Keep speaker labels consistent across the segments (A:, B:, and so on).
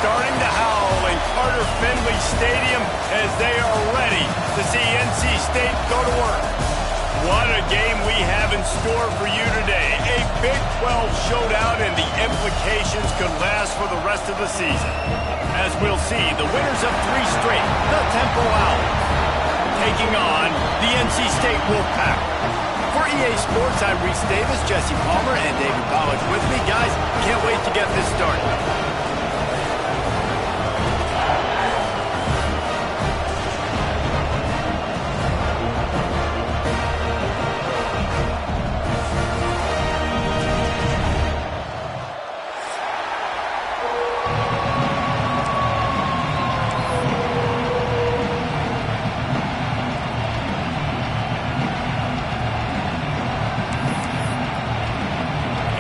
A: starting to howl in Carter Finley Stadium as they are ready to see NC State go to work. What a game we have in store for you today. A Big 12 showdown, and the implications could last for the rest of the season. As we'll see, the winners of 3 straight, the Temple Owls, taking on the NC State Wolfpack. For EA Sports, I'm Reese Davis, Jesse Palmer, and David Pollack with me. Guys, can't wait to get this started.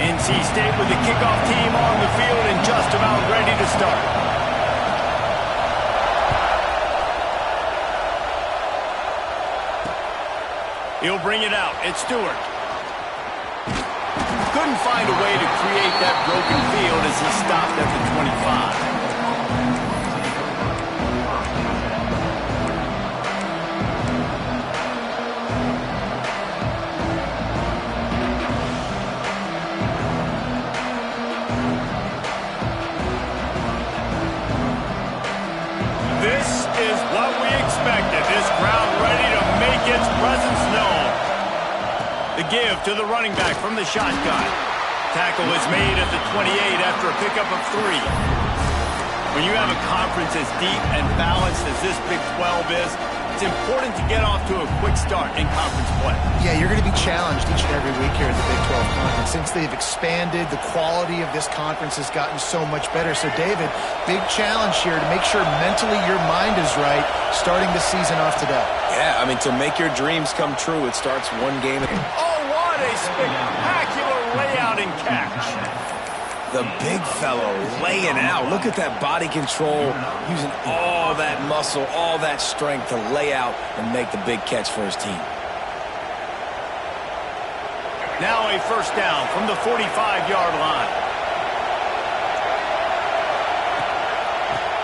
A: NC State with the kickoff team on the field and just about ready to start. He'll bring it out. It's Stewart. Couldn't find a way to create that broken field as he stopped at the 25. This crowd ready to make its presence known. The give to the running back from the shotgun. Tackle is made at the 28 after a pickup of 3. When you have a conference as deep and balanced as this Big 12 is, it's important to get off to a quick start in conference play.
B: Yeah, you're going to be challenged each and every week here in the Big 12 Conference. Since they've expanded, the quality of this conference has gotten so much better. So, David, big challenge here to make sure mentally your mind is right starting the season off today.
C: Yeah, I mean, to make your dreams come true, it starts one game.
A: Oh, what a spectacular layout and catch.
C: The big fellow laying out. Look at that body control, using all that muscle, all that strength to lay out and make the big catch for his team.
A: Now a first down from the 45-yard line.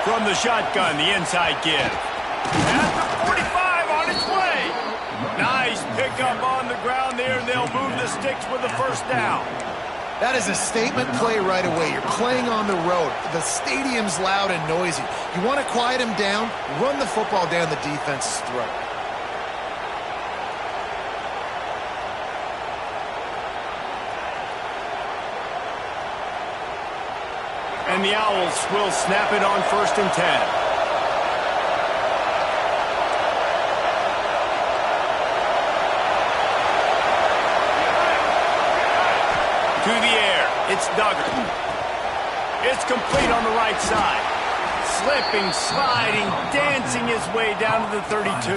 A: From the shotgun, the inside give. At the 45, on its way. Nice pickup on the ground there, and they'll move the sticks with the first down.
B: That is a statement play right away. You're playing on the road. The stadium's loud and noisy. You want to quiet him down, run the football down the defense's throat.
A: And the Owls will snap it on 1st and 10. To the air, it's Duggar. It's complete on the right side. Slipping, sliding, dancing his way down to the 32.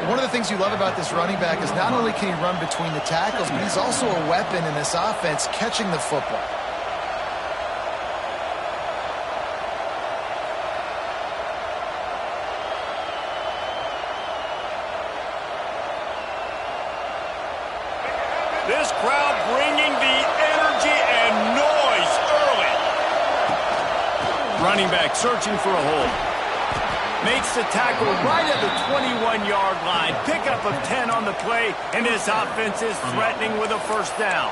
B: One of the things you love about this running back is not only can he run between the tackles, but he's also a weapon in this offense catching the football.
A: This crowd bringing the energy and noise early. Running back searching for a hole. Makes the tackle right at the 21-yard line. Pickup of 10 on the play, and this offense is threatening with a first down.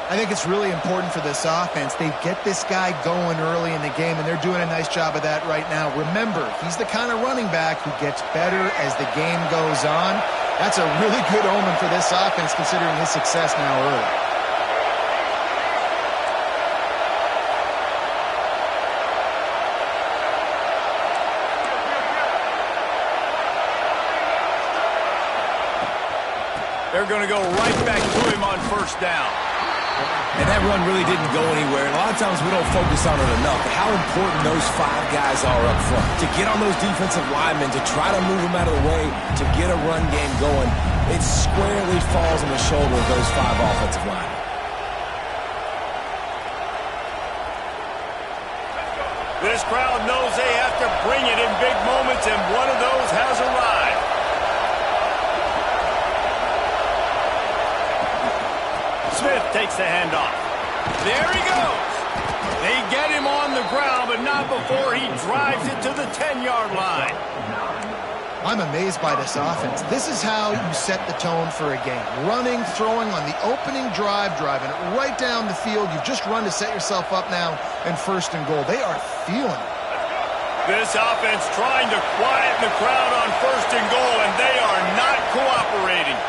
B: I think it's really important for this offense. They get this guy going early in the game, and they're doing a nice job of that right now. Remember, he's the kind of running back who gets better as the game goes on. That's a really good omen for this offense, considering his success now early.
A: They're going to go right back to him on first down.
C: And that run really didn't go anywhere. And a lot of times we don't focus on it enough, but how important those 5 guys are up front. To get on those defensive linemen, to try to move them out of the way, to get a run game going, it squarely falls on the shoulder of those 5 offensive linemen.
A: This crowd knows they have to bring it in big moments, and one of those has arrived. Smith takes the handoff. There he goes. They get him on the ground, but not before he drives it to the 10-yard line.
B: I'm amazed by this offense. This is how you set the tone for a game. Running, throwing on the opening drive, driving it right down the field. You've just run to set yourself up now in 1st and goal. They are feeling it.
A: This offense trying to quieten the crowd on 1st and goal, and they are not cooperating.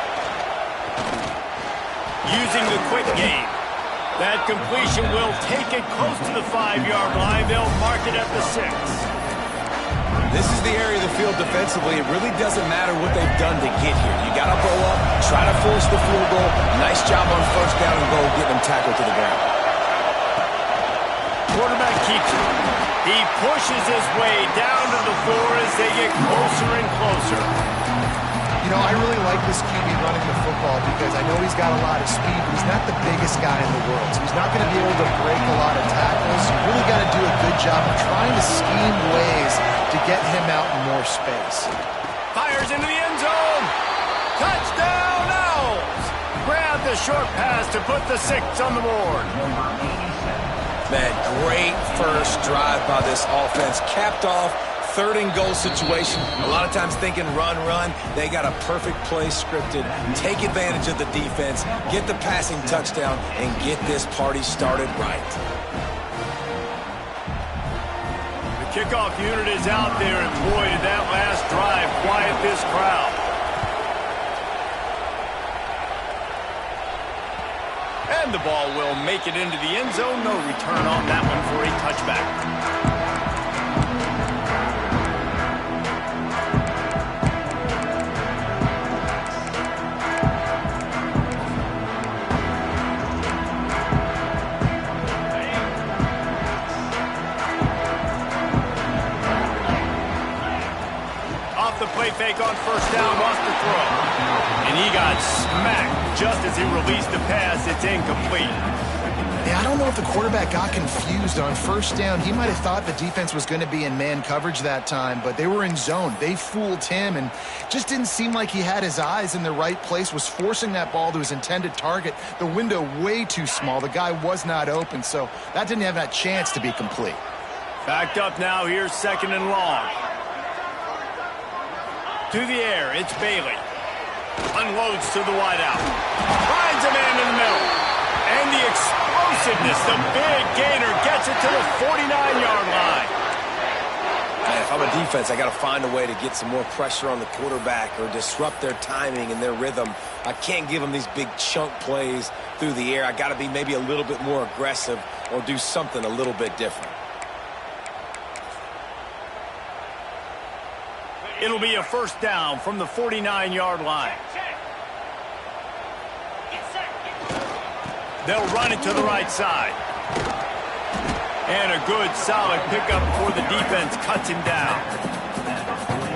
A: Using the quick game. That completion will take it close to the 5-yard line. They'll mark it at the 6.
C: This is the area of the field defensively. It really doesn't matter what they've done to get here. You got to blow up, try to force the field goal. Nice job on 1st down and goal, getting them tackled to the ground.
A: Quarterback keeps it. He pushes his way down to the floor as they get closer and closer.
B: You know, I really like this QB running the football because I know he's got a lot of speed, but he's not the biggest guy in the world. So he's not going to be able to break a lot of tackles. You really got to do a good job of trying to scheme ways to get him out in more space.
A: Fires into the end zone. Touchdown, Owls. Grab the short pass to put the 6 on the board.
C: Man, great first drive by this offense. Capped off, 3rd and goal situation. A lot of times thinking run. They got a perfect play scripted. Take advantage of the defense, get the passing touchdown, and get this party started right.
A: The kickoff unit is out there, and boy, did that last drive quiet this crowd. And the ball will make it into the end zone. No return on that one for a touchback. The play fake on 1st down, lost the throw. And he got smacked just as he released the pass. It's incomplete.
B: Yeah, I don't know if the quarterback got confused on 1st down. He might have thought the defense was going to be in man coverage that time, but they were in zone. They fooled him and just didn't seem like he had his eyes in the right place, was forcing that ball to his intended target. The window way too small. The guy was not open, so that didn't have that chance to be complete.
A: Backed up now. Here's 2nd and long. To the air, it's Bailey. Unloads to the wideout. Finds a man in the middle. And the explosiveness, the big gainer, gets it to the 49-yard line.
C: Man, if I'm a defense, I got to find a way to get some more pressure on the quarterback or disrupt their timing and their rhythm. I can't give them these big chunk plays through the air. I got to be maybe a little bit more aggressive or do something a little bit different.
A: It'll be a 1st down from the 49-yard line. They'll run it to the right side. And a good, solid pickup before the defense cuts him down.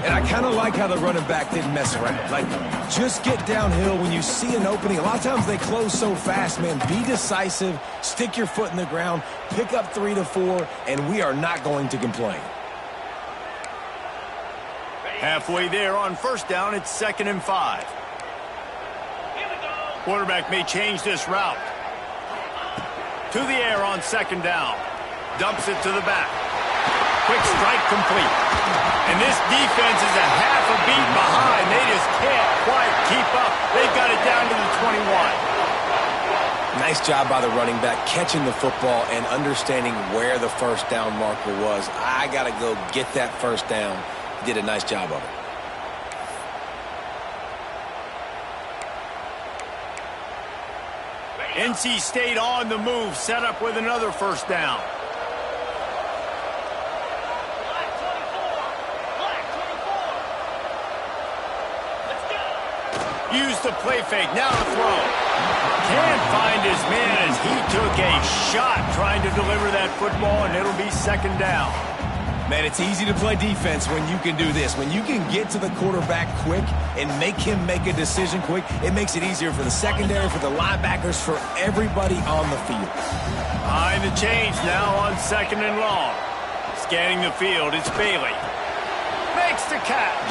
C: And I kind of like how the running back didn't mess around. Like, just get downhill when you see an opening. A lot of times they close so fast, man. Be decisive, stick your foot in the ground, pick up 3 to 4, and we are not going to complain.
A: Halfway there on 1st down, it's 2nd and 5. Quarterback may change this route. To the air on 2nd down. Dumps it to the back. Quick strike complete. And this defense is a half a beat behind. They just can't quite keep up. They've got it down to the 21.
C: Nice job by the running back catching the football and understanding where the 1st down marker was. I got to go get that 1st down. Did a nice job of it.
A: NC State on the move, set up with another 1st down. Use the play fake, now to throw. Can't find his man as he took a shot trying to deliver that football, and it'll be 2nd down.
C: Man, it's easy to play defense when you can do this. When you can get to the quarterback quick and make him make a decision quick, it makes it easier for the secondary, for the linebackers, for everybody on the field.
A: Behind the chains now on 2nd and long. Scanning the field, it's Bailey. Makes the catch.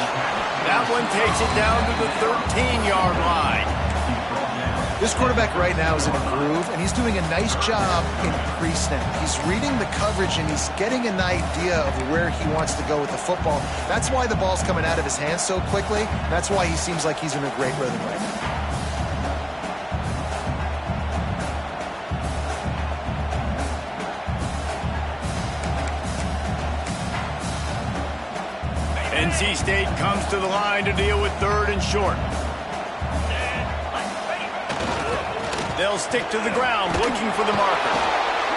A: That one takes it down to the 13-yard line.
B: This quarterback right now is in a groove, and he's doing a nice job in pre-snap. He's reading the coverage, and he's getting an idea of where he wants to go with the football. That's why the ball's coming out of his hands so quickly. That's why he seems like he's in a great rhythm right now.
A: NC State comes to the line to deal with 3rd and short. They'll stick to the ground looking for the marker.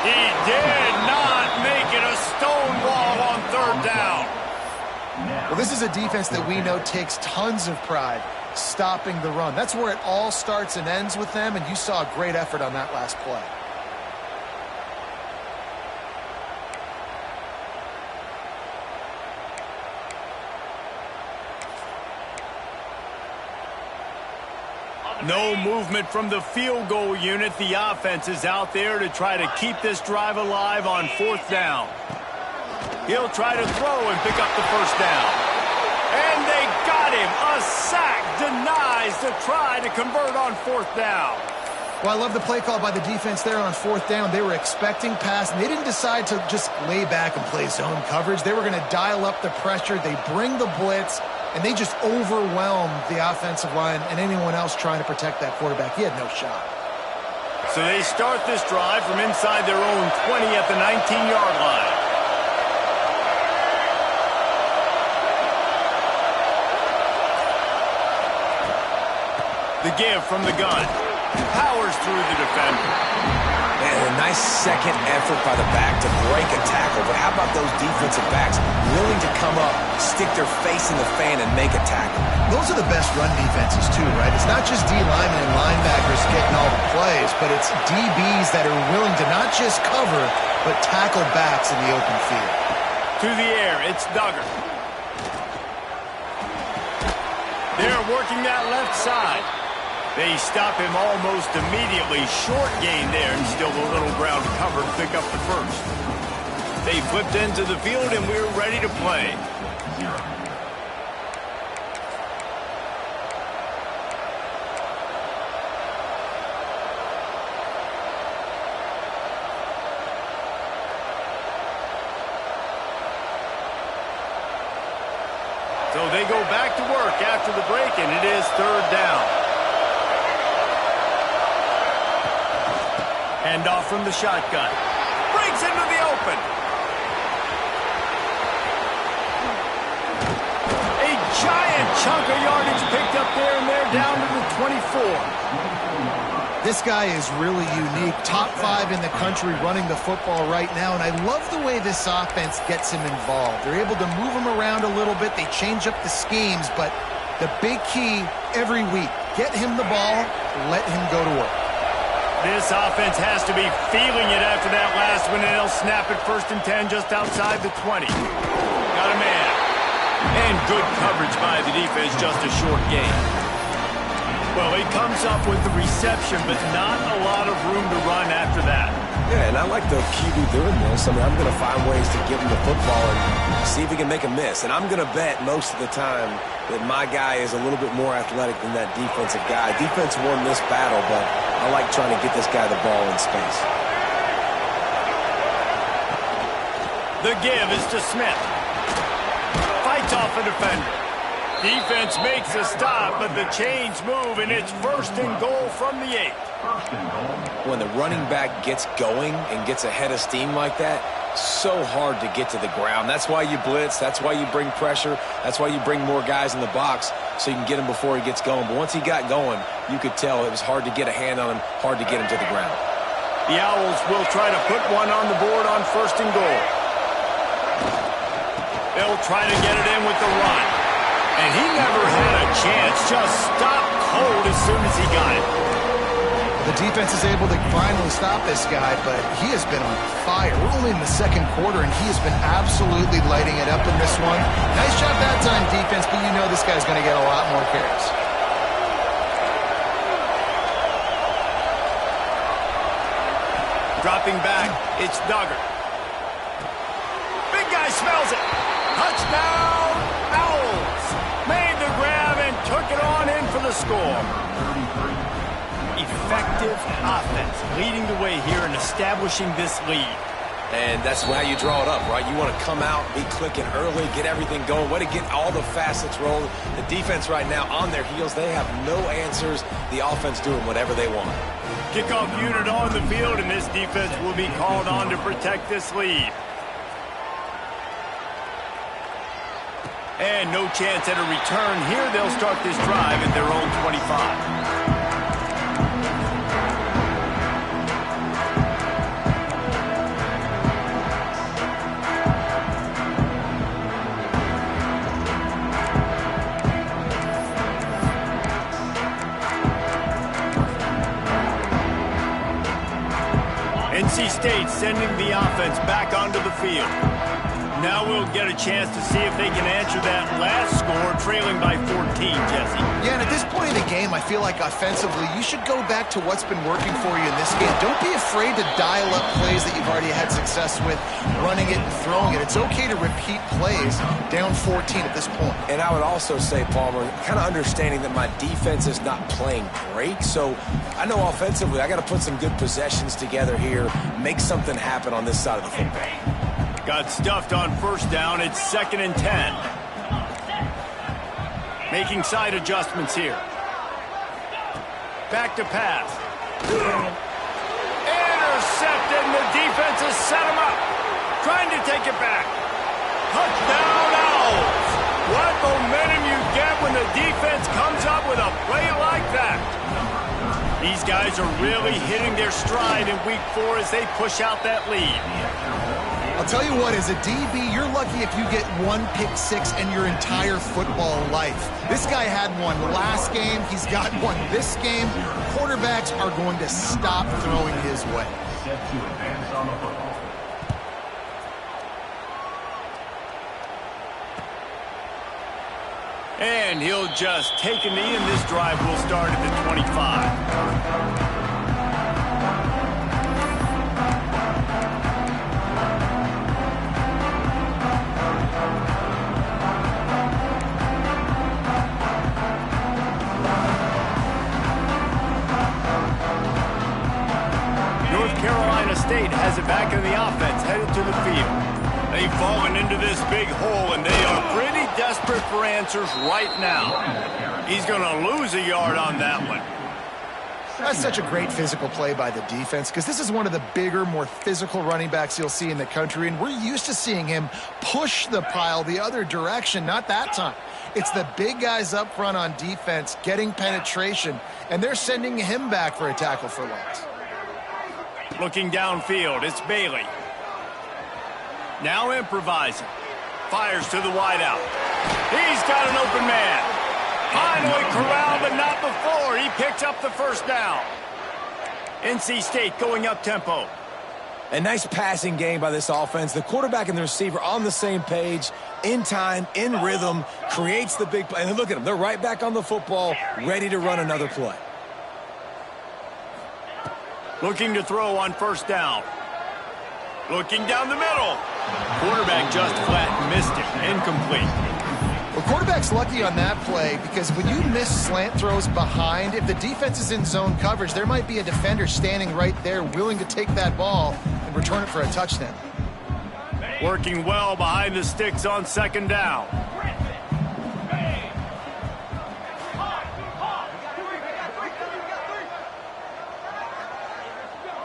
A: He did not make it a stone wall on 3rd down.
B: Well, this is a defense that we know takes tons of pride stopping the run. That's where it all starts and ends with them, and you saw a great effort on that last play.
A: No movement from the field goal unit. The offense is out there to try to keep this drive alive on 4th down. He'll try to throw and pick up the 1st down. And they got him. A sack denies the try to convert on 4th down.
B: Well, I love the play call by the defense there on 4th down. They were expecting pass, and they didn't decide to just lay back and play zone coverage. They were going to dial up the pressure. They bring the blitz, and they just overwhelmed the offensive line and anyone else trying to protect that quarterback. He had no shot.
A: So they start this drive from inside their own 20 at the 19-yard line. The give from the gun. Powers through the defender.
C: Man, a nice second effort by the back to break a tackle. But how about those defensive backs willing to come up, stick their face in the fan, and make a tackle?
B: Those are the best run defenses, too, right? It's not just D linemen and linebackers getting all the plays, but it's DBs that are willing to not just cover, but tackle backs in the open field.
A: To the air, it's Duggar. They're working that left side. They stop him almost immediately. Short gain there, and still a little ground to cover to pick up the 1st. They flipped into the field, and we're ready to play. So they go back to work after the break, and it is 3rd down. Hand off from the shotgun. Breaks into the open. A giant chunk of yardage picked up there, and they're down to the 24.
B: This guy is really unique. Top 5 in the country running the football right now, and I love the way this offense gets him involved. They're able to move him around a little bit. They change up the schemes, but the big key every week, get him the ball, let him go to work.
A: This offense has to be feeling it after that last one, and they'll snap it 1st and 10 just outside the 20. Got a man. And good coverage by the defense, just a short gain. Well, he comes up with the reception, but not a lot of room to run after that.
C: Yeah, and I like the QB doing this. I mean, I'm going to find ways to give him the football and see if he can make a miss. And I'm going to bet most of the time that my guy is a little bit more athletic than that defensive guy. Defense won this battle, but I like trying to get this guy the ball in space.
A: The give is to Smith. Fights off a defender. Defense makes a stop, but the chains move, and it's 1st and goal from the 8.
C: When the running back gets going and gets ahead of steam like that, so hard to get to the ground. That's why you blitz. That's why you bring pressure. That's why you bring more guys in the box so you can get him before he gets going. But once he got going, you could tell it was hard to get a hand on him, hard to get him to the ground.
A: The Owls will try to put one on the board on 1st and goal. They'll try to get it in with the run. And he never had a chance, just stopped cold as soon as he got it.
B: The defense is able to finally stop this guy, but he has been on fire. We're only in the 2nd quarter, and he has been absolutely lighting it up in this one. Nice job that time, defense, but you know this guy's going to get a lot more carries.
A: Dropping back, it's Duggar. Big guy smells it. Touchdown, Owls. Made the grab and took it on in for the score. He effective offense, leading the way here and establishing this lead.
C: And that's how you draw it up, right? You want to come out, be clicking early, get everything going, way to get all the facets rolling. The defense right now on their heels, they have no answers. The offense doing whatever they want.
A: Kickoff unit on the field, and this defense will be called on to protect this lead. And no chance at a return here. They'll start this drive at their own 25. NC State sending the offense back onto the field. Now we'll get a chance to see if they can answer that last score, trailing by 14, Jesse.
B: Yeah, and at this point in the game, I feel like offensively, you should go back to what's been working for you in this game. Don't be afraid to dial up plays that you've already had success with, running it and throwing it. It's okay to repeat plays down 14 at this point.
C: And I would also say, Palmer, kind of understanding that my defense is not playing great, so I know offensively I got to put some good possessions together here, make something happen on this side of the football.
A: Got stuffed on first down. It's 2nd and 10. Making side adjustments here. Back to pass. Intercepted, and the defense has set him up. Trying to take it back. Touchdown, Owls. What momentum you get when the defense comes up with a play like that. These guys are really hitting their stride in week 4 as they push out that lead.
B: I'll tell you what, as a DB, you're lucky if you get one pick six in your entire football life. This guy had one last game. He's got one this game. Quarterbacks are going to stop throwing his way.
D: Set to advance on the football.
A: And he'll just take a knee, and this drive will start at the 25. State has it back in the offense, headed to the field. They've fallen into this big hole, and they are pretty desperate for answers right now. He's going to lose a yard on that one.
B: That's such a great physical play by the defense, because this is one of the bigger, more physical running backs you'll see in the country, and we're used to seeing him push the pile the other direction. Not that time. It's the big guys up front on defense getting penetration, and they're sending him back for a tackle for loss.
A: Looking downfield, it's Bailey. Now improvising. Fires to the wideout. He's got an open man. Finally corralled, but not before. He picks up the first down. NC State going up tempo.
C: A nice passing game by this offense. The quarterback and the receiver on the same page, in time, in rhythm, creates the big play. And look at them. They're right back on the football, ready to run another play.
A: Looking to throw on first down. Looking down the middle. Quarterback just flat missed it. Incomplete.
B: Well, quarterback's lucky on that play because when you miss slant throws behind, if the defense is in zone coverage, there might be a defender standing right there willing to take that ball and return it for a touchdown.
A: Working well behind the sticks on second down.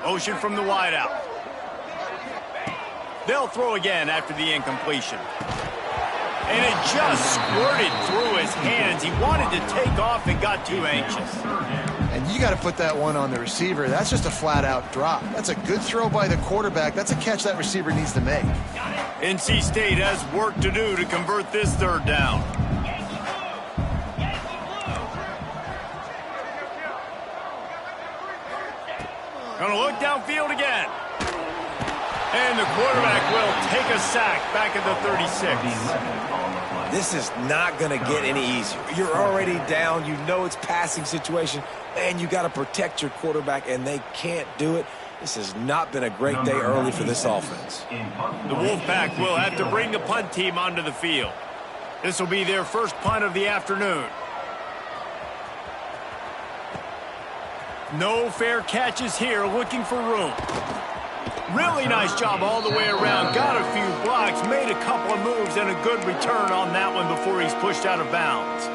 A: Motion from the wideout. They'll throw again after the incompletion. And it just squirted through his hands. He wanted to take off and got too anxious.
B: And you got to put that one on the receiver. That's just a flat-out drop. That's a good throw by the quarterback. That's a catch that receiver needs to make.
A: NC State has work to do to convert this third down. Gonna look downfield again. And the quarterback will take a sack back at the 36.
C: This is not going to get any easier. You're already down. You know it's passing situation. And you got to protect your quarterback, and they can't do it. This has not been a great day early for this offense.
A: The Wolfpack will have to bring the punt team onto the field. This will be their first punt of the afternoon. No fair catches here, looking for room. Really nice job all the way around. Got a few blocks, made a couple of moves, and a good return on that one before he's pushed out of bounds.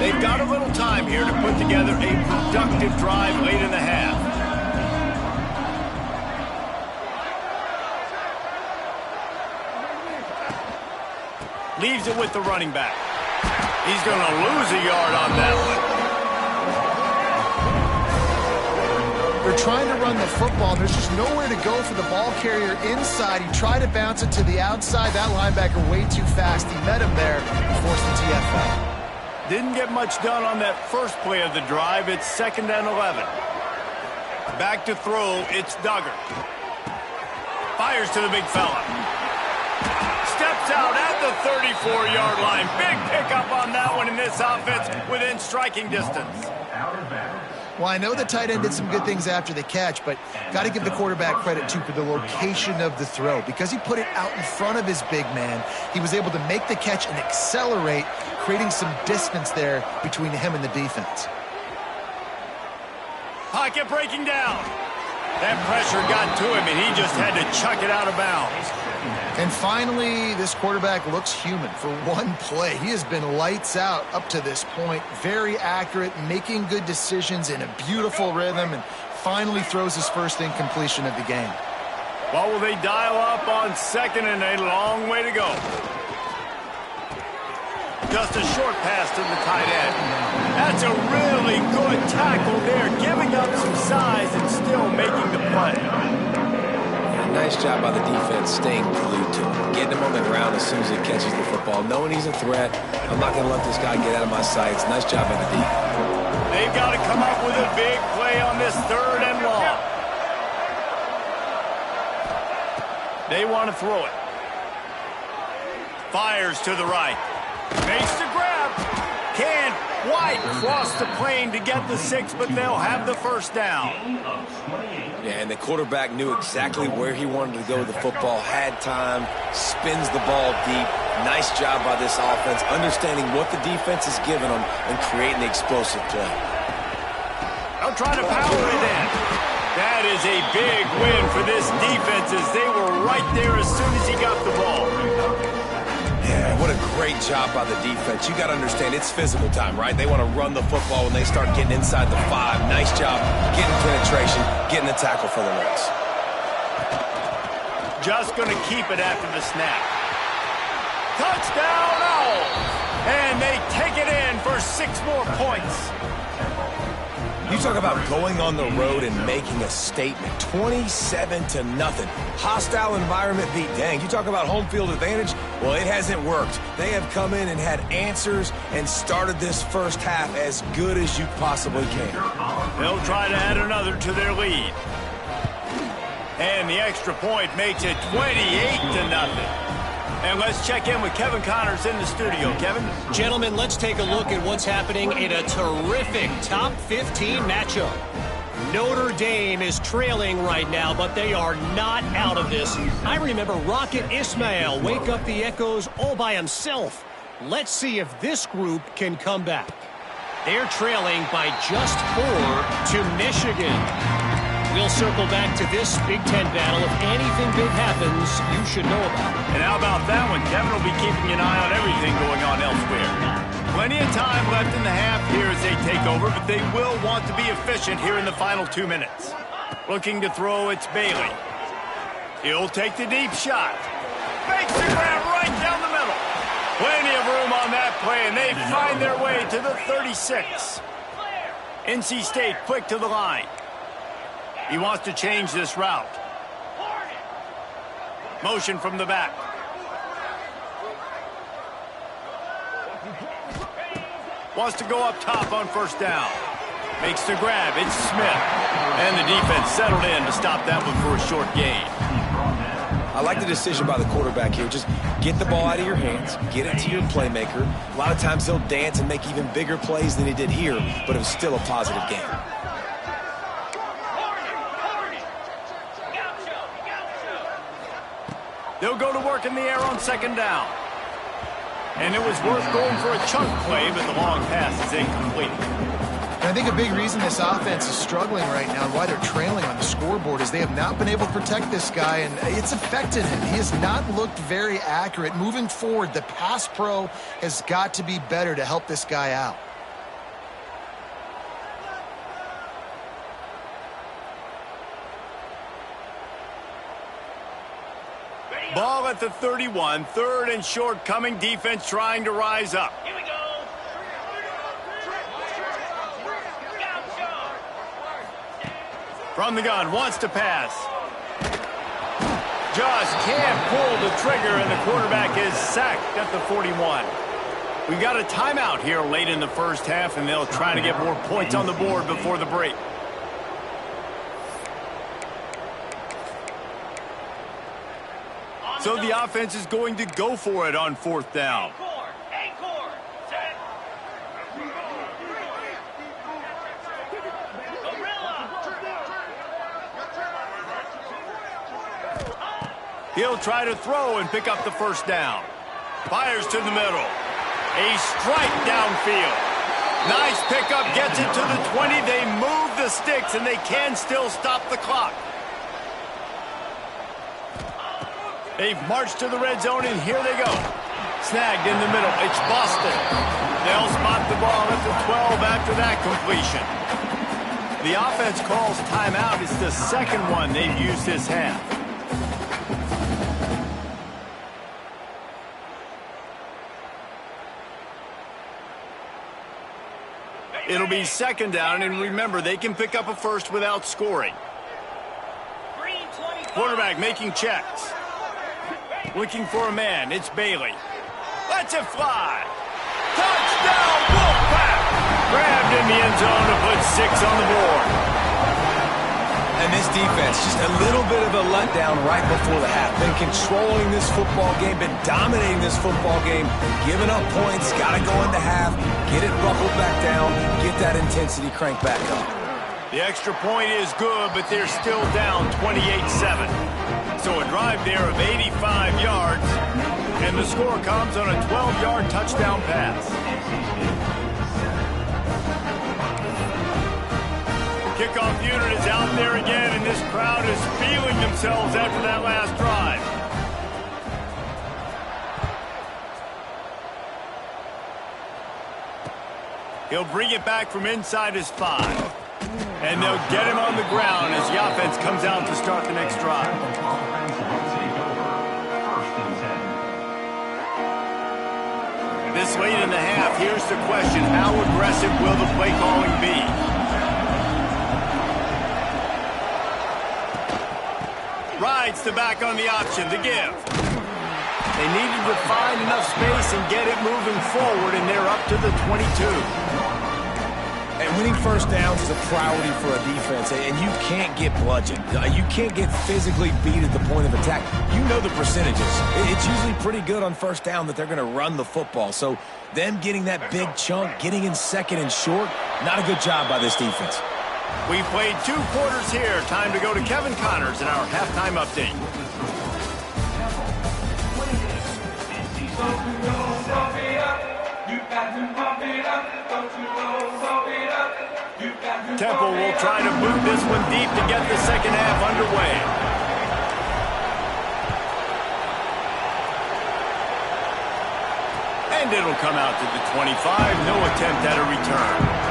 A: They've got a little time here to put together a productive drive late in the half. Leaves it with the running back. He's going to lose a yard on that one.
B: They're trying to run the football. There's just nowhere to go for the ball carrier inside. He tried to bounce it to the outside. That linebacker way too fast. He met him there and forced the TFL.
A: Didn't get much done on that first play of the drive. It's 2nd and 11. Back to throw. It's Duggar. Fires to the big fella. Steps out at the 34-yard line. Big pickup on that one in this offense within striking distance.
B: Well, I know the tight end did some good things after the catch, but got to give the quarterback credit, too, for the location of the throw. Because he put it out in front of his big man, he was able to make the catch and accelerate, creating some distance there between him and the defense.
A: Pocket breaking down. That pressure got to him, and he just had to chuck it out of bounds.
B: And finally, this quarterback looks human for one play. He has been lights out up to this point. Very accurate, making good decisions in a beautiful rhythm, and finally throws his first incompletion of the game.
A: Well, will they dial up on 2nd and a long way to go? Just a short pass to the tight end. That's a really good tackle there, giving up some size and still making the play.
C: Nice job by the defense staying glued to him, getting him on the ground as soon as he catches the football, knowing he's a threat. I'm not going to let this guy get out of my sights. Nice job by the defense.
A: They've got to come up with a big play on this 3rd and long. They want to throw it. Fires to the right. Makes the grab. Can't quite cross the plane to get the 6, but they'll have the first down.
C: Yeah, and the quarterback knew exactly where he wanted to go with the football, had time, spins the ball deep. Nice job by this offense, understanding what the defense is giving them and creating the explosive play.
A: They'll try to power it in. That is a big win for this defense as they were right there as soon as he got the ball.
C: Yeah, what a great job by the defense. You got to understand, it's physical time, right? They want to run the football when they start getting inside the 5. Nice job getting penetration, getting the tackle for the loss.
A: Just going to keep it after the snap. Touchdown, Owls! And they take it in for 6 more points.
C: You talk about going on the road and making a statement. 27-0. Hostile environment beat. Dang, you talk about home field advantage? Well, it hasn't worked. They have come in and had answers and started this first half as good as you possibly can.
A: They'll try to add another to their lead. And the extra point makes it 28-0. And let's check in with Kevin Connors in the studio. Kevin?
E: Gentlemen, let's take a look at what's happening in a terrific top 15 matchup. Notre Dame is trailing right now, but they are not out of this. I remember Rocket Ismail wake up the echoes all by himself. Let's see if this group can come back. They're trailing by just 4 to Michigan. We'll circle back to this Big Ten battle. If anything big happens, you should know about it.
A: And how about that one? Kevin will be keeping an eye on everything going on elsewhere. Plenty of time left in the half here as they take over, but they will want to be efficient here in the final 2 minutes. Looking to throw, it's Bailey. He'll take the deep shot. Makes the grab right down the middle. Plenty of room on that play, and they find their way to the 36. NC State quick to the line. He wants to change this route. Motion from the back. Wants to go up top on 1st down. Makes the grab. It's Smith. And the defense settled in to stop that one for a short gain.
C: I like the decision by the quarterback here. Just get the ball out of your hands, get it to your playmaker. A lot of times he'll dance and make even bigger plays than he did here, but it was still a positive game.
A: They'll go to work in the air on second down. And it was worth going for a chunk play, but the long pass is incomplete.
B: And I think a big reason this offense is struggling right now and why they're trailing on the scoreboard is they have not been able to protect this guy, and it's affected him. He has not looked very accurate. Moving forward, the pass pro has got to be better to help this guy out.
A: Ball at the 31, third and short coming, defense trying to rise up.
F: Here we go.
A: From the gun, wants to pass. Just can't pull the trigger, and the quarterback is sacked at the 41. We've got a timeout here late in the first half, and they'll try to get more points on the board before the break. So the offense is going to go for it on fourth down.
F: Acorn. Set.
A: He'll try to throw and pick up the first down. Fires to the middle. A strike downfield. Nice pickup, gets it to the 20. They move the sticks, and they can still stop the clock. They've marched to the red zone, and here they go. Snagged in the middle. It's Boston. They'll spot the ball at the 12 after that completion. The offense calls timeout. It's the second one they've used this half. It'll be second down, and remember, they can pick up a first without scoring. Quarterback making checks. Looking for a man. It's Bailey. Lets it fly. Touchdown, Wolfpack! Grabbed in the end zone to put 6 on the board.
C: And this defense, just a little bit of a letdown right before the half. Been controlling this football game, been dominating this football game, giving up points, got to go into half, get it buckled back down, get that intensity cranked back up.
A: The extra point is good, but they're still down 28-7. So a drive there of 85 yards, and the score comes on a 12-yard touchdown pass. Kickoff unit is out there again, and this crowd is feeling themselves after that last drive. He'll bring it back from inside his 5. And they'll get him on the ground as the offense comes out to start the next drive. This late in the half, here's the question. How aggressive will the play calling be? Rides the back on the option, the give. They needed to find enough space and get it moving forward, and they're up to the 22.
C: And winning first downs is a priority for a defense, and you can't get bludgeoned. You can't get physically beat at the point of attack. You know the percentages. It's usually pretty good on first down that they're going to run the football. So them getting that big chunk, getting in second and short, not a good job by this defense.
A: We've played 2 quarters here. Time to go to Kevin Connors in our halftime update. Temple will try to boot this one deep to get the second half underway. And it'll come out to the 25. No attempt at a return.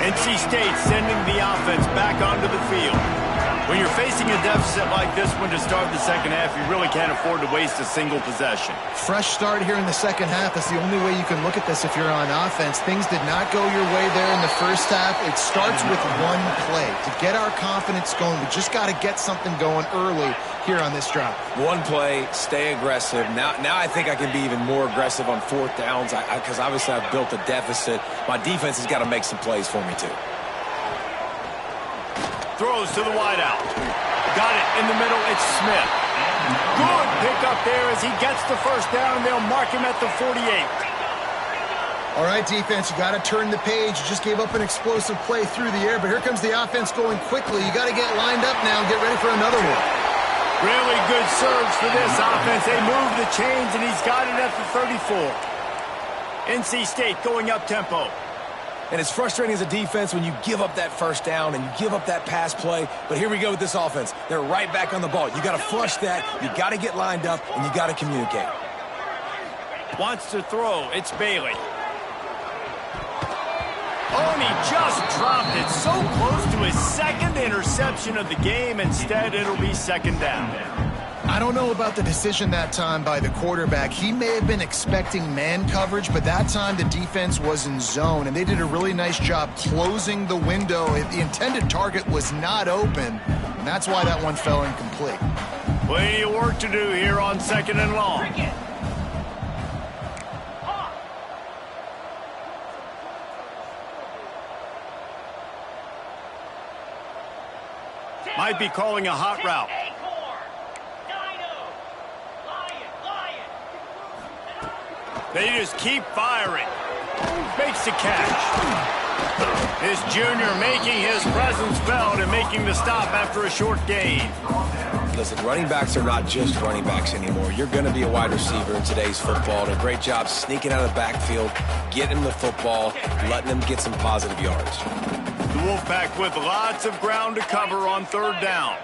A: NC State sending the offense back onto the field. When you're facing a deficit like this one to start the second half, you really can't afford to waste a single possession.
B: Fresh start here in the second half. That's the only way you can look at this if you're on offense. Things did not go your way there in the first half. It starts with one play. To get our confidence going, we just got to get something going early here on this drive.
C: One play, stay aggressive. Now I think I can be even more aggressive on fourth downs because obviously I've built a deficit. My defense has got to make some plays for me too.
A: Throws to the wideout. Got it in the middle. It's Smith. Good pickup there as he gets the first down, and they'll mark him at the 48.
B: All right, defense, you got to turn the page. You just gave up an explosive play through the air, but here comes the offense going quickly. You got to get lined up now and get ready for another one.
A: Really good surge for this offense. They move the chains, and he's got it at the 34. NC State going up tempo.
C: And it's frustrating as a defense when you give up that first down and you give up that pass play. But here we go with this offense. They're right back on the ball. You got to flush that. You got to get lined up, and you got to communicate.
A: Wants to throw. It's Bailey. Oh, and he just dropped it. So close to his second interception of the game. Instead, it'll be second down.
B: I don't know about the decision that time by the quarterback. He may have been expecting man coverage, but that time the defense was in zone, and they did a really nice job closing the window. The intended target was not open, and that's why that one fell incomplete.
A: Plenty of work to do here on second and long. Might be calling a hot route. They just keep firing. Makes the catch. This junior making his presence felt and making the stop after a short gain.
C: Listen, running backs are not just running backs anymore. You're going to be a wide receiver in today's football. And a great job sneaking out of the backfield, getting him the football, letting him get some positive yards.
A: The Wolfpack with lots of ground to cover on third down.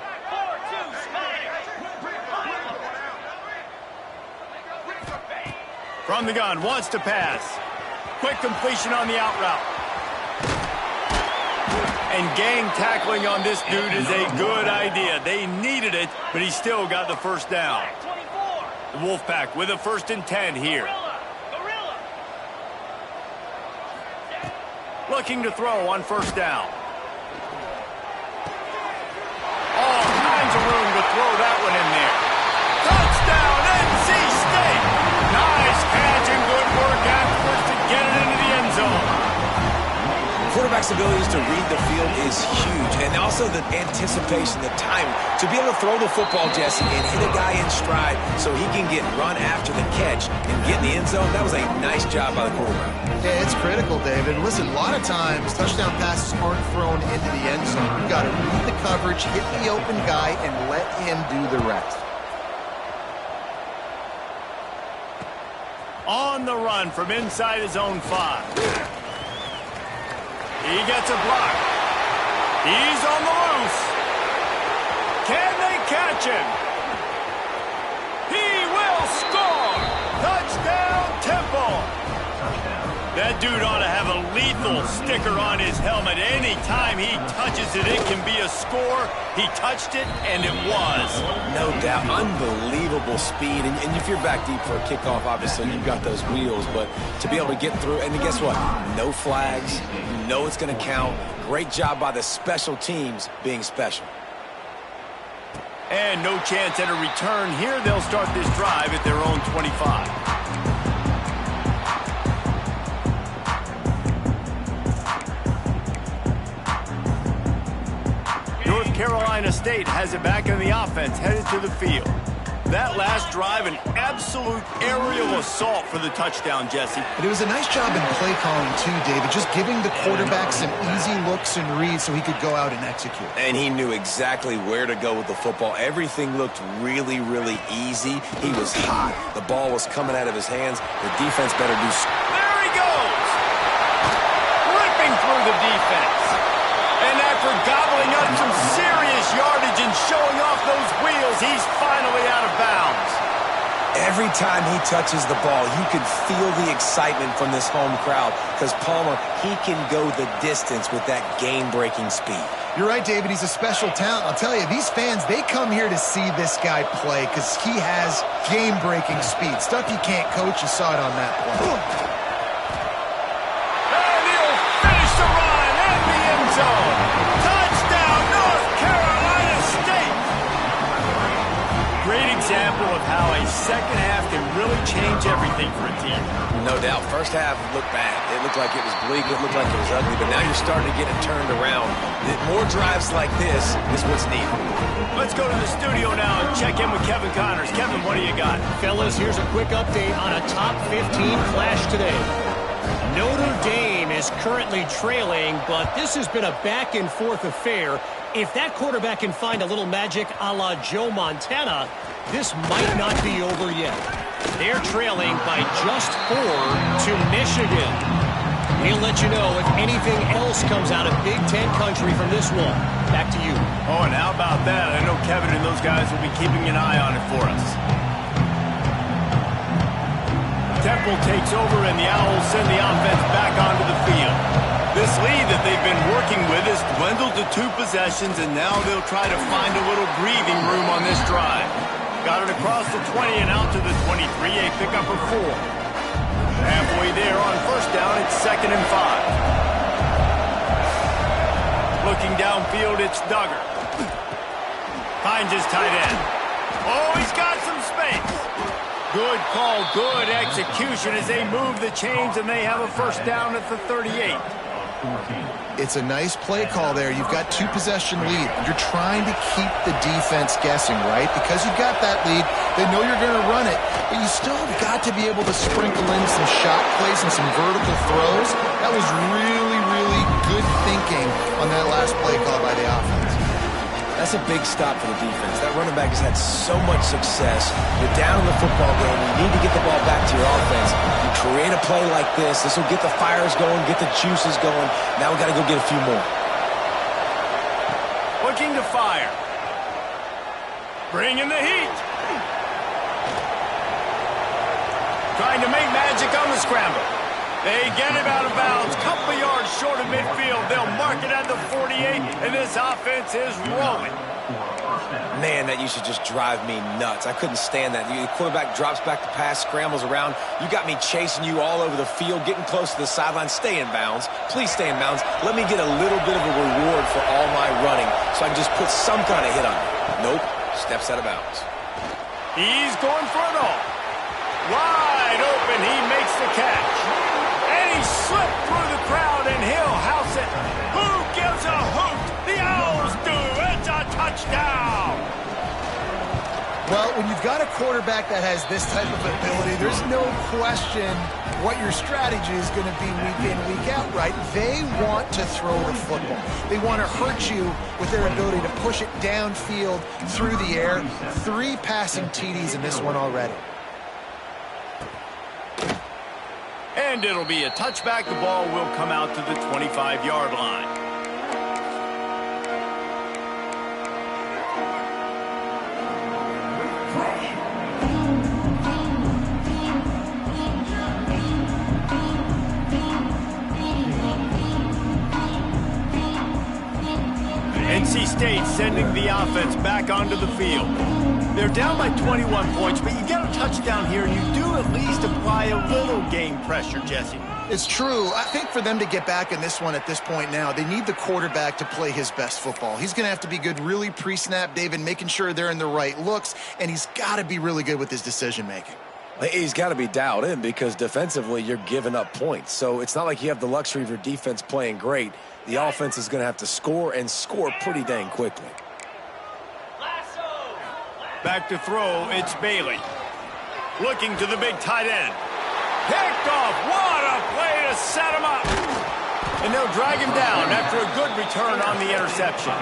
A: From the gun, wants to pass. Quick completion on the out route. And gang tackling on this dude is a good idea. They needed it, but he still got the first down. The Wolfpack with a 1st and 10 here. Looking to throw on first down. All kinds of room to throw that one in there. Touchdown, NC State! Nice catch and good work afterwards to get it into the end zone.
C: Quarterback's abilities to read the field is huge, and also the anticipation, the time to be able to throw the football, Jesse, and hit a guy in stride so he can get run after the catch and get in the end zone. That was a nice job by the quarterback.
B: Yeah, it's critical, David. Listen, a lot of times touchdown passes aren't thrown into the end zone. You've got to read the coverage, hit the open guy, and let him do the rest.
A: On the run from inside his own 5. He gets a block. He's on the loose. Can they catch him? He will score. Touchdown, Temple. That dude ought to have a lethal sticker on his helmet. Anytime he touches it, it can be a score. He touched it, and it was.
C: No doubt. Unbelievable speed. And if you're back deep for a kickoff, obviously, you've got those wheels. But to be able to get through, and guess what? No flags. You know it's going to count. Great job by the special teams being special.
A: And no chance at a return here. They'll start this drive at their own 25. North Carolina State has it back in the offense, headed to the field. That last drive, an absolute aerial assault for the touchdown, Jesse.
B: But it was a nice job in play calling, too, David, just giving the quarterback some easy looks and reads so he could go out and execute.
C: And he knew exactly where to go with the football. Everything looked really, really easy. He was hot. The ball was coming out of his hands. The defense better do...
A: There he goes! Ripping through the defense. And after gobbling up some serious yardage and showing off those wheels, he's finally out of bounds.
C: Every time he touches the ball, you can feel the excitement from this home crowd because Palmer, he can go the distance with that game-breaking speed.
B: You're right, David. He's a special talent. I'll tell you, these fans, they come here to see this guy play because he has game-breaking speed. Stuff you can't coach. You saw it on that play.
A: And he'll finish the run in the end zone. Touchdown, North Carolina State. Great example of how a second half can really change everything for a team.
C: No doubt. First half looked bad. It looked like it was bleak. It looked like it was ugly. But now you're starting to get it turned around. More drives like this is what's needed.
A: Let's go to the studio now and check in with Kevin Connors. Kevin, what do you got?
E: Fellas, here's a quick update on a top 15 clash today. Notre Dame is currently trailing, but this has been a back-and-forth affair. If that quarterback can find a little magic a la Joe Montana, this might not be over yet. They're trailing by just 4 to Michigan. We'll let you know if anything else comes out of Big Ten country from this one. Back to you.
A: Oh, and how about that? I know Kevin and those guys will be keeping an eye on it for us. Temple takes over, and the Owls send the offense back onto the field. This lead that they've been working with has dwindled to 2 possessions, and now they'll try to find a little breathing room on this drive. Got it across the 20 and out to the 23, a pickup of 4. Halfway there on first down, it's 2nd and 5. Looking downfield, it's Duggar. Finds his tight end. Oh, he's got some space. Good call, good execution as they move the chains, and they have a first down at the 38.
B: It's a nice play call there. You've got 2-possession lead. You're trying to keep the defense guessing, right? Because you've got that lead, they know you're going to run it, but you still have got to be able to sprinkle in some shot plays and some vertical throws. That was really, really good thinking on that last play call by the offense.
C: That's a big stop for the defense. That running back has had so much success. You're down in the football game. You need to get the ball back to your offense. You create a play like this. This will get the fires going, get the juices going. Now we got to go get a few more.
A: Looking to fire. Bringing the heat. Trying to make magic on the scramble. They get him out of bounds, couple yards short of midfield. They'll mark it at the 48, and this offense is rolling.
C: Man, that used to just drive me nuts. I couldn't stand that. The quarterback drops back the pass, scrambles around. You got me chasing you all over the field, getting close to the sideline. Stay in bounds. Please stay in bounds. Let me get a little bit of a reward for all my running so I can just put some kind of hit on you. Nope. Steps out of bounds.
A: He's going for it all. Wide open. He makes the catch. He slipped through the crowd, and he'll house it. Who gives a hoot? The Owls do. It's a touchdown.
B: Well, when you've got a quarterback that has this type of ability, there's no question what your strategy is going to be week in, week out, right? They want to throw the football. They want to hurt you with their ability to push it downfield through the air. 3 passing TDs in this one already.
A: And it'll be a touchback. The ball will come out to the 25-yard line. NC State sending the offense back onto the field. They're down by 21 points, but you get a touchdown here, and you do at least apply a little game pressure, Jesse.
B: It's true. I think for them to get back in this one at this point now, they need the quarterback to play his best football. He's going to have to be good really pre-snap, David, making sure they're in the right looks, and he's got to be really good with his decision-making.
C: He's got to be dialed in because defensively you're giving up points. So it's not like you have the luxury of your defense playing great. The offense is going to have to score and score pretty dang quickly.
A: Back to throw, it's Bailey. Looking to the big tight end. Picked off. What a play to set him up. And they'll drag him down after a good return on the interception.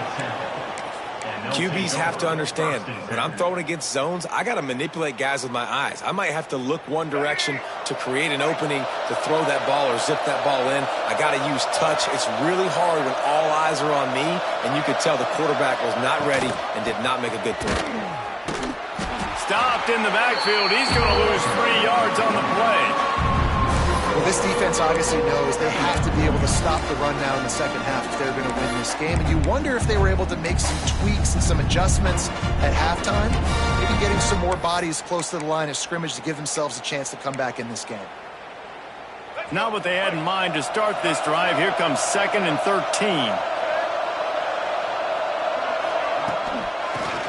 C: QBs have to understand, when I'm throwing against zones, I got to manipulate guys with my eyes. I might have to look one direction to create an opening to throw that ball or zip that ball in. I got to use touch. It's really hard when all eyes are on me, and you could tell the quarterback was not ready and did not make a good throw.
A: Stopped in the backfield. He's going to lose 3 yards on the play.
B: Well, this This defense obviously knows they have to be able to stop the run now in the second half if they're going to win this game. And you wonder if they were able to make some tweaks and some adjustments at halftime, maybe getting some more bodies close to the line of scrimmage to give themselves a chance to come back in this game.
A: Not what they had in mind to start this drive. Here comes 2nd and 13.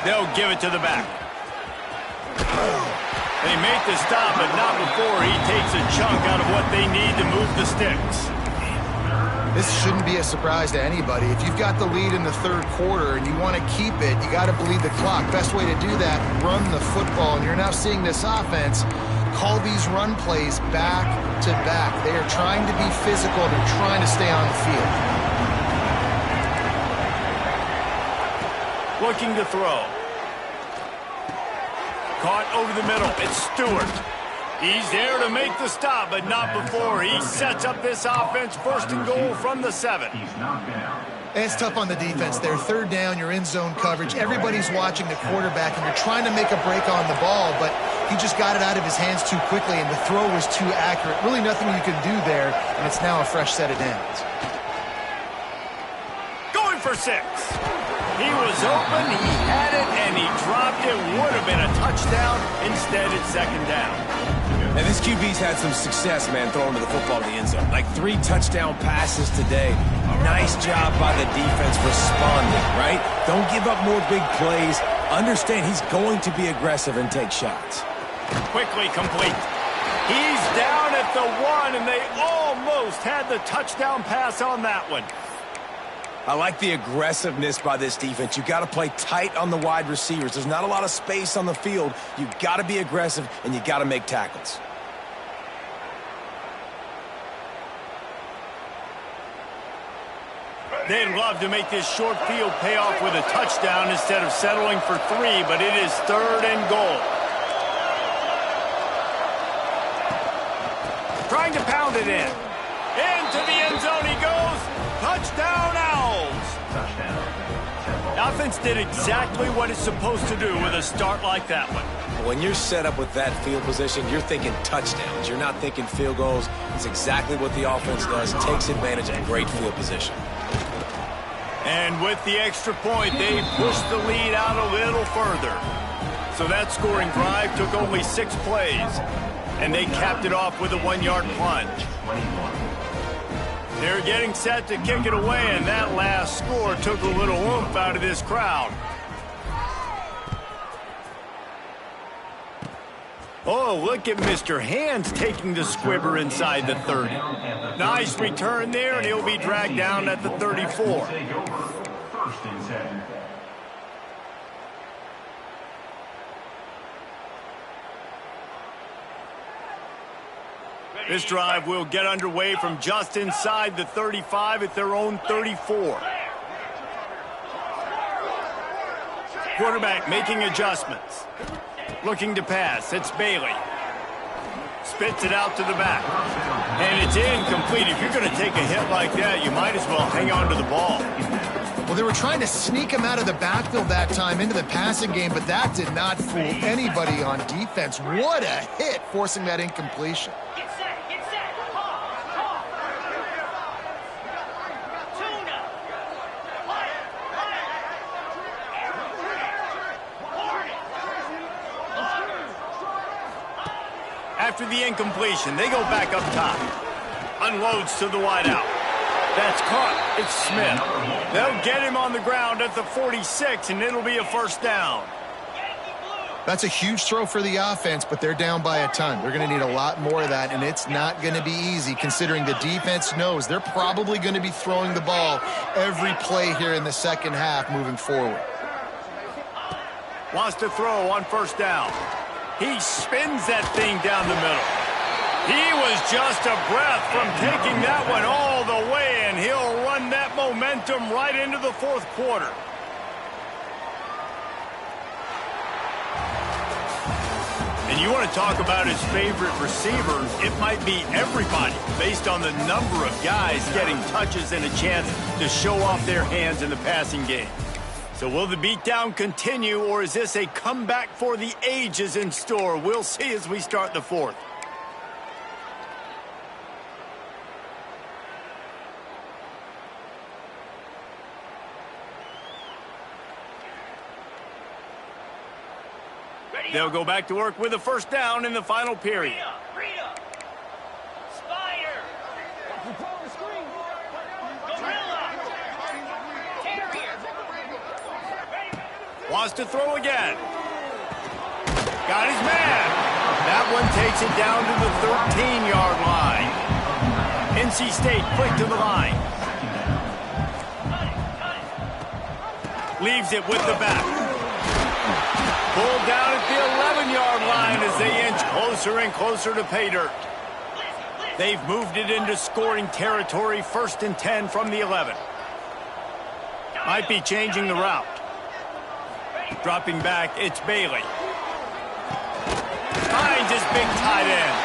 A: They'll give it to the back. They make the stop, but not before he takes a chunk out of what they need to move the sticks.
B: This shouldn't be a surprise to anybody. If you've got the lead in the third quarter and you want to keep it, you got to bleed the clock. Best way to do that, run the football. And you're now seeing this offense call these run plays back to back. They are trying to be physical. They're trying to stay on the field.
A: Looking to throw. Caught over the middle. It's Stewart. He's there to make the stop, but not before. He sets up this offense 1st and goal from the 7.
B: It's tough on the defense there. 3rd down, you're in zone coverage. Everybody's watching the quarterback, and you're trying to make a break on the ball, but he just got it out of his hands too quickly, and the throw was too accurate. Really nothing you can do there, and it's now a fresh set of downs.
A: Going for 6. He was open, he had it, and he dropped it. Would have been a touchdown. Instead, it's 2nd down.
C: And this QB's had some success, man, throwing to the football in the end zone. Like 3 touchdown passes today. Nice job by the defense responding, right? Don't give up more big plays. Understand he's going to be aggressive and take shots.
A: Quickly complete. He's down at the 1, and they almost had the touchdown pass on that one.
C: I like the aggressiveness by this defense. You got to play tight on the wide receivers. There's not a lot of space on the field. You got to be aggressive, and you got to make tackles.
A: They'd love to make this short field pay off with a touchdown instead of settling for 3, but it is 3rd and goal. Trying to pound it in. Into the end zone he goes. Touchdown, Owls. Offense did exactly what it's supposed to do with a start like that one.
C: When you're set up with that field position, you're thinking touchdowns. You're not thinking field goals. It's exactly what the offense does. Takes advantage of great field position.
A: And with the extra point, they pushed the lead out a little further. So that scoring drive took only 6 plays. And they capped it off with a 1-yard plunge. They're getting set to kick it away, and that last score took a little oomph out of this crowd. Oh, look at Mr. Hands taking the squibber inside the 30. Nice return there, and he'll be dragged down at the 34. This drive will get underway from just inside the 35 at their own 34. Quarterback making adjustments. Looking to pass. It's Bailey. Spits it out to the back. And it's incomplete. If you're going to take a hit like that, you might as well hang on to the ball.
B: Well, they were trying to sneak him out of the backfield that time into the passing game, but that did not fool anybody on defense. What a hit, forcing that incompletion.
F: Get set, get set. Pause. Tuna.
A: After the incompletion, they go back up top. Unloads to the wideout. That's caught. It's Smith. They'll get him on the ground at the 46, and it'll be a 1st down.
B: That's a huge throw for the offense, but they're down by a ton. They're going to need a lot more of that, and it's not going to be easy considering the defense knows they're probably going to be throwing the ball every play here in the second half moving forward.
A: Wants to throw on 1st down. He spins that thing down the middle. He was just a breath from taking that one all the way, and he'll run that momentum right into the 4th quarter. And you want to talk about his favorite receivers, it might be everybody based on the number of guys getting touches and a chance to show off their hands in the passing game. So will the beatdown continue, or is this a comeback for the ages in store? We'll see as we start the 4th. They'll go back to work with a first down in the final period.
F: Rita. Spider. Gorilla. Terrier.
A: Wants to throw again. Got his man. That one takes it down to the 13-yard line. NC State quick to the line. Leaves it with the back. Pulled down at the 11-yard line as they inch closer and closer to pay dirt. They've moved it into scoring territory, 1st and 10 from the 11. Might be changing the route. Dropping back, it's Bailey. Finds his big tight end.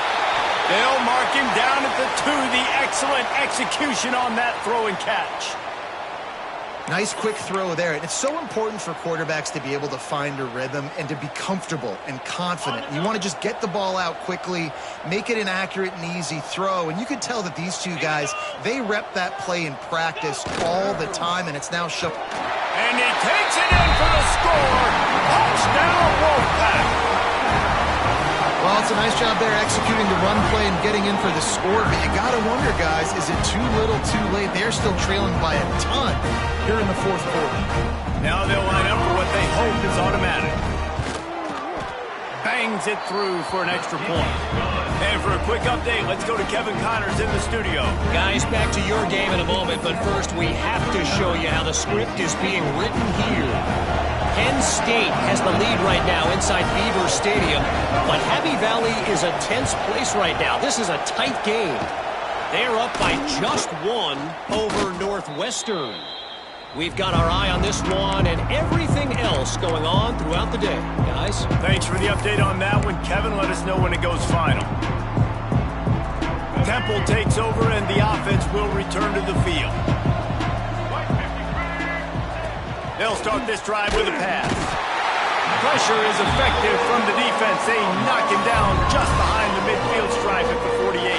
A: They'll mark him down at the 2. The excellent execution on that throw and catch.
B: Nice quick throw there. And it's so important for quarterbacks to be able to find a rhythm and to be comfortable and confident. You want to just get the ball out quickly, make it an accurate and easy throw. And you can tell that these two guys, they rep that play in practice all the time, and it's now shown.
A: And he takes it in for the score. Touchdown, Wolfpack.
B: Well, it's a nice job there executing the run play and getting in for the score. But you got to wonder, guys, is it too little, too late? They're still trailing by a ton here in the 4th quarter.
A: Now they'll line up for what they hope is automatic. Bangs it through for an extra point. And for a quick update, let's go to Kevin Connors in the studio.
E: Guys, back to your game in a moment, but first we have to show you how the script is being written here. Penn State has the lead right now inside Beaver Stadium, but Happy Valley is a tense place right now. This is a tight game. They're up by just 1 over Northwestern. We've got our eye on this one and everything else going on throughout the day. Guys?
A: Thanks for the update on that one, Kevin. Let us know when it goes final. Temple takes over and the offense will return to the field. They'll start this drive with a pass. Pressure is effective from the defense. They knock him down just behind the midfield stripe at the 48.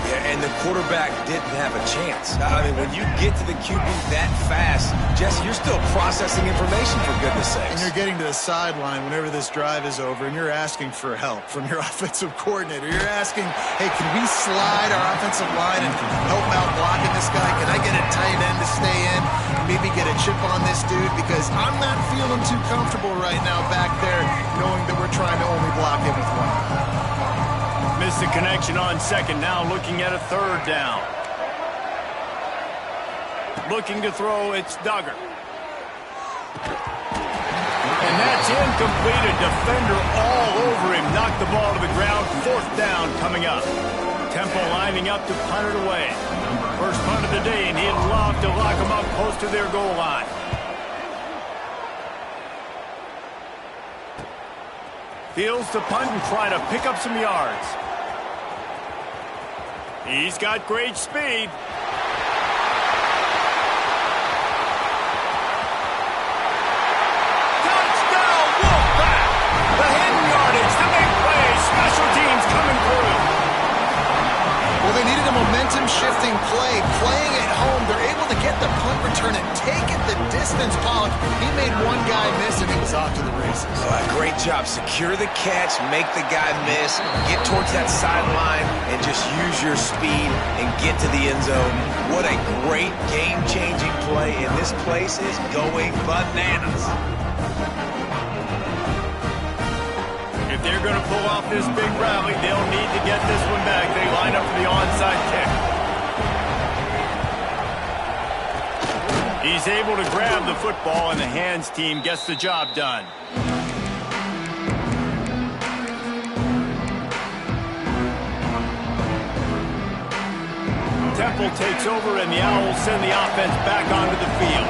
C: Yeah, and the quarterback didn't have a chance. I mean, when you get to the QB that fast, Jesse, you're still processing information, for goodness sakes.
B: And you're getting to the sideline whenever this drive is over, and you're asking for help from your offensive coordinator. You're asking, hey, can we slide our offensive line and help out blocking this guy? Can I get a tight end to stay in? Maybe get a chip on this dude, because I'm not feeling too comfortable right now back there knowing that we're trying to only block him with one.
A: Missed the connection on 2nd. Now looking at a 3rd down. Looking to throw, it's Duggar. And that's incomplete. A defender all over him. Knocked the ball to the ground. 4th down coming up. Temple lining up to punt it away. First punt of the day, and he'd love to lock them up close to their goal line. Fields to punt and try to pick up some yards. He's got great speed. Touchdown, Wolfpack! The hidden yardage, the big play, special teams coming through.
B: Well, they needed a momentum-shifting play. Playing at home, they're able to get the punt return and take it the distance. Pollock, he made one guy miss, and he was off to the races.
C: Great job. Secure the catch, make the guy miss, get towards that sideline, and just use your speed and get to the end zone. What a great game-changing play, and this place is going bananas.
A: If they're going to pull off this big rally, they'll need to get this one back. They line up for the onside kick. He's able to grab the football, and the hands team gets the job done. Temple takes over, and the Owls send the offense back onto the field.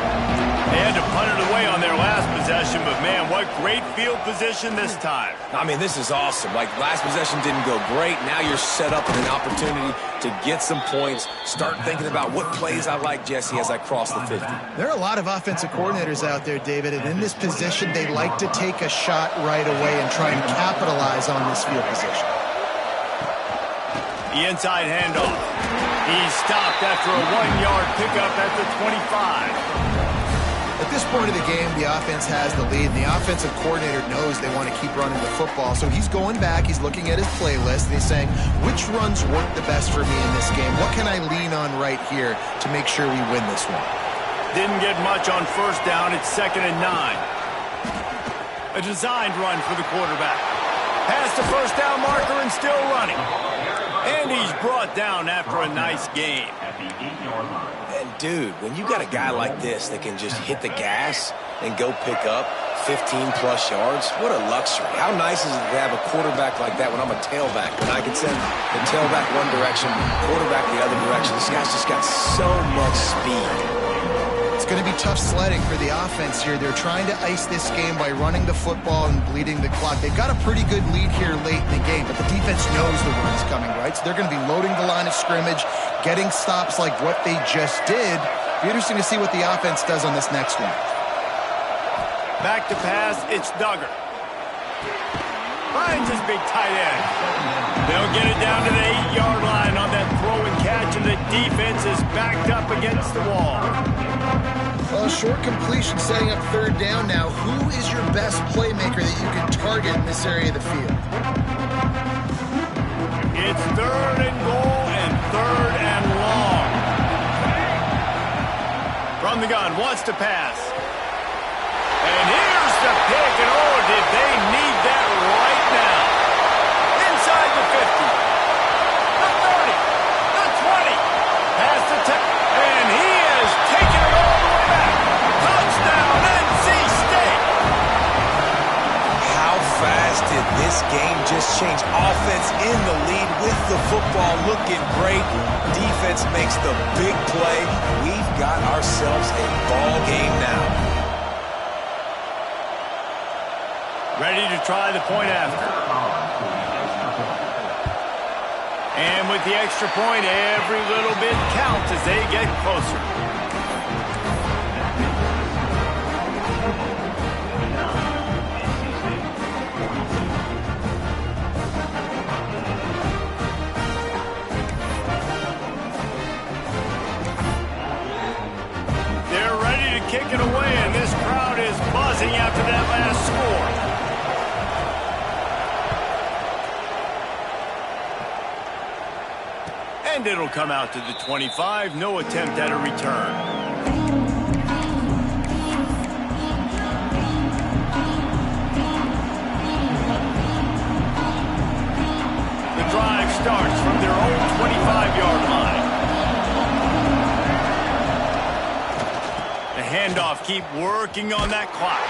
A: They had to punt it away on their last possession, but man, what great field position this time.
C: I mean, this is awesome. Like, last possession didn't go great. Now you're set up with an opportunity to get some points. Start thinking about what plays I like, Jesse, as I cross the 50.
B: There are a lot of offensive coordinators out there, David, and in this position, they like to take a shot right away and try and capitalize on this field position.
A: The inside handoff. He's stopped after a 1-yard pickup at the 25.
B: The At this point of the game, the offense has the lead, and the offensive coordinator knows they want to keep running the football. So he's going back, he's looking at his playlist, and he's saying, which runs work the best for me in this game? What can I lean on right here to make sure we win this one?
A: Didn't get much on first down. It's 2nd and 9. A designed run for the quarterback. Past the first down marker and still running. And he's brought down after a nice game.
C: And, dude, when you got a guy like this that can just hit the gas and go pick up 15-plus yards, what a luxury. How nice is it to have a quarterback like that when I'm a tailback, when I can send the tailback one direction, quarterback the other direction. This guy's just got so much speed.
B: It's going to be tough sledding for the offense here. They're trying to ice this game by running the football and bleeding the clock. They've got a pretty good lead here late in the game, but the defense knows the run's coming, right? So they're going to be loading the line of scrimmage, getting stops like what they just did. It'll be interesting to see what the offense does on this next one.
A: Back to pass, it's Duggar. Finds his big tight end. They'll get it down to the 8-yard line on that throw and catch, and the defense is backed up against the wall.
B: Well, short completion setting up 3rd down now. Who is your best playmaker that you can target in this area of the field?
A: It's 3rd and goal and 3rd and long. From the gun, wants to pass. And here's the pick, and oh, did they need that right now. Inside the 50, the 30, the 20, past the 10, and he has taken it all the way back. Touchdown, NC State.
C: How fast did this game just change? Offense in the lead with the football looking great. Defense makes the big play. We've got ourselves a ball game now.
A: Ready to try the point after. And with the extra point, every little bit counts as they get closer. They're ready to kick it away, and this crowd is buzzing after that last score. And it'll come out to the 25. No attempt at a return. The drive starts from their own 25-yard line. The handoff, keep working on that clock.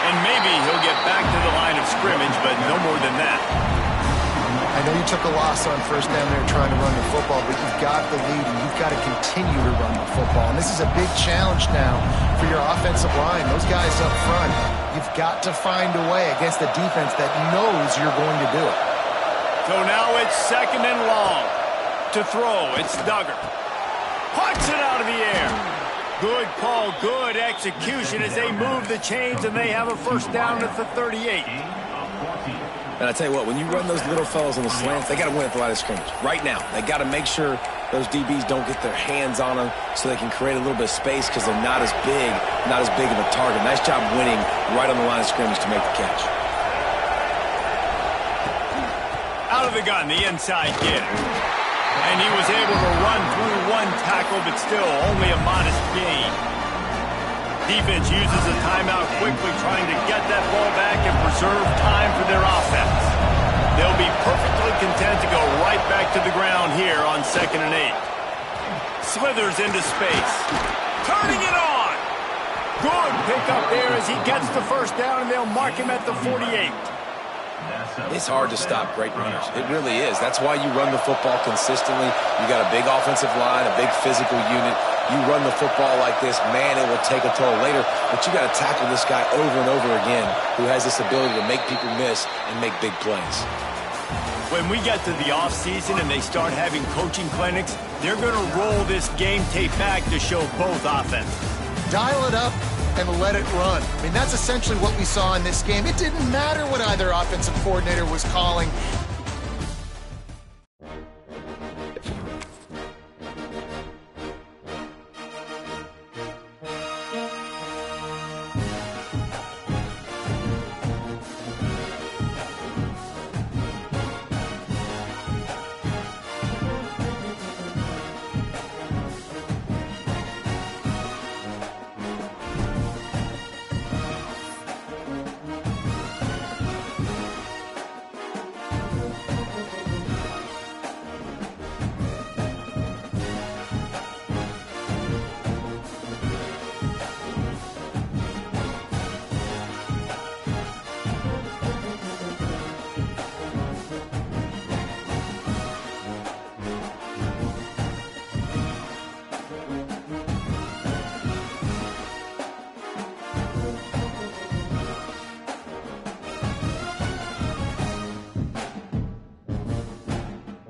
A: And maybe he'll get back to the line of scrimmage, but no more than that.
B: I know you took a loss on first down there trying to run the football, but you've got the lead, and you've got to continue to run the football. And this is a big challenge now for your offensive line. Those guys up front, you've got to find a way against the defense that knows you're going to do it.
A: So now it's 2nd and long. To throw, it's Duggar. Puts it out of the air. Good call, good execution as they move the chains, and they have a first down at the 38.
C: And I tell you what, when you run those little fellows on the slants, they got to win at the line of scrimmage. Right now, they got to make sure those DBs don't get their hands on them so they can create a little bit of space because they're not as big of a target. Nice job winning right on the line of scrimmage to make the catch.
A: Out of the gun, the inside kid. And he was able to run through one tackle, but still only a modest gain. Defense uses a timeout quickly, trying to get that ball back and preserve time for their offense. They'll be perfectly content to go right back to the ground here on 2nd and 8. Slithers into space. Turning it on. Good pickup there as he gets the first down, and they'll mark him at the 48.
C: It's hard to stop great runners. It really is. That's why you run the football consistently. You got a big offensive line, a big physical unit. You run the football like this, man, it will take a toll later. But you got to tackle this guy over and over again who has this ability to make people miss and make big plays.
A: When we get to the offseason and they start having coaching clinics, they're going to roll this game tape back to show both offenses.
B: Dial it up and let it run. I mean, that's essentially what we saw in this game. It didn't matter what either offensive coordinator was calling.